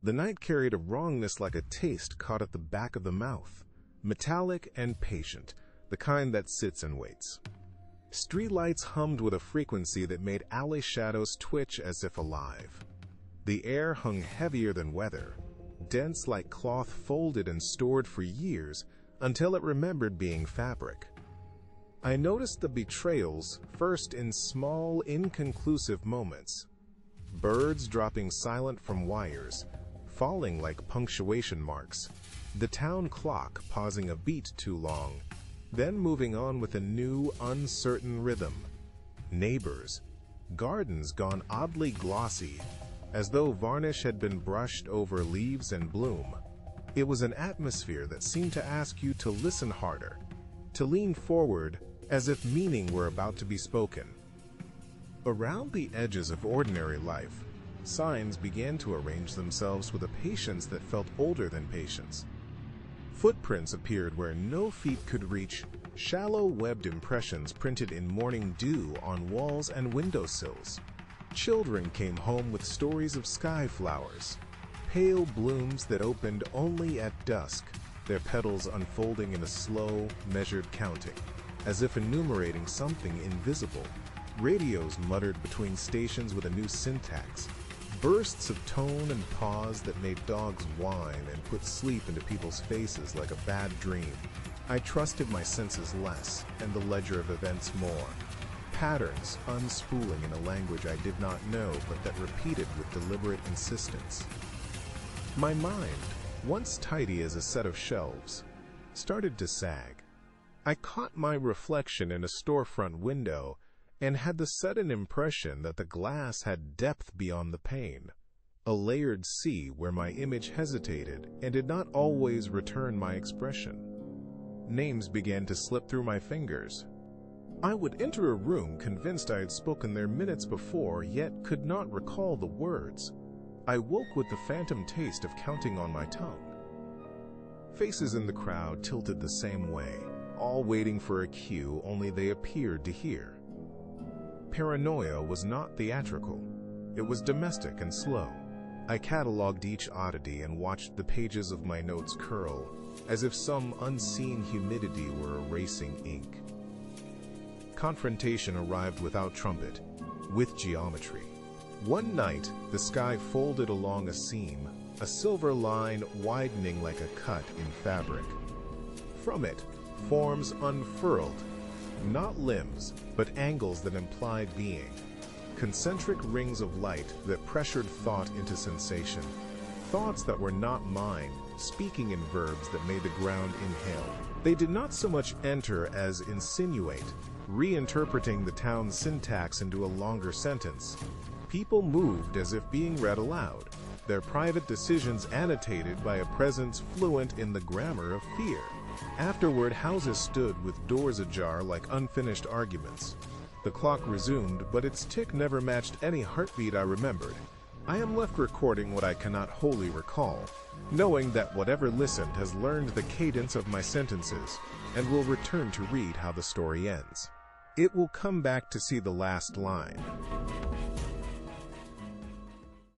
The night carried a wrongness like a taste caught at the back of the mouth, metallic and patient, the kind that sits and waits. Streetlights hummed with a frequency that made alley shadows twitch as if alive. The air hung heavier than weather, dense like cloth folded and stored for years until it remembered being fabric. I noticed the betrayals first in small, inconclusive moments. Birds dropping silent from wires, falling like punctuation marks, the town clock pausing a beat too long, then moving on with a new, uncertain rhythm. Neighbors, gardens gone oddly glossy, as though varnish had been brushed over leaves and bloom. It was an atmosphere that seemed to ask you to listen harder, to lean forward as if meaning were about to be spoken. Around the edges of ordinary life, signs began to arrange themselves with a patience that felt older than patience. Footprints appeared where no feet could reach, shallow webbed impressions printed in morning dew on walls and windowsills. Children came home with stories of sky flowers, pale blooms that opened only at dusk, their petals unfolding in a slow, measured counting, as if enumerating something invisible. Radios muttered between stations with a new syntax, bursts of tone and pause that made dogs whine and put sleep into people's faces like a bad dream. I trusted my senses less, and the ledger of events more. Patterns unspooling in a language I did not know, but that repeated with deliberate insistence. My mind, once tidy as a set of shelves, started to sag. I caught my reflection in a storefront window and had the sudden impression that the glass had depth beyond the pane, a layered sea where my image hesitated and did not always return my expression. Names began to slip through my fingers. I would enter a room convinced I had spoken there minutes before, yet could not recall the words. I woke with the phantom taste of counting on my tongue. Faces in the crowd tilted the same way, all waiting for a cue, only they appeared to hear. Paranoia was not theatrical. It was domestic and slow. I cataloged each oddity and watched the pages of my notes curl, as if some unseen humidity were erasing ink. Confrontation arrived without trumpet, with geometry. One night, the sky folded along a seam, a silver line widening like a cut in fabric. From it, forms unfurled, not limbs, but angles that implied being. Concentric rings of light that pressured thought into sensation. Thoughts that were not mine, speaking in verbs that made the ground inhale. They did not so much enter as insinuate, reinterpreting the town's syntax into a longer sentence. People moved as if being read aloud, their private decisions annotated by a presence fluent in the grammar of fear. Afterward, houses stood with doors ajar like unfinished arguments. The clock resumed, but its tick never matched any heartbeat I remembered. I am left recording what I cannot wholly recall, knowing that whatever listened has learned the cadence of my sentences and will return to read how the story ends. It will come back to see the last line.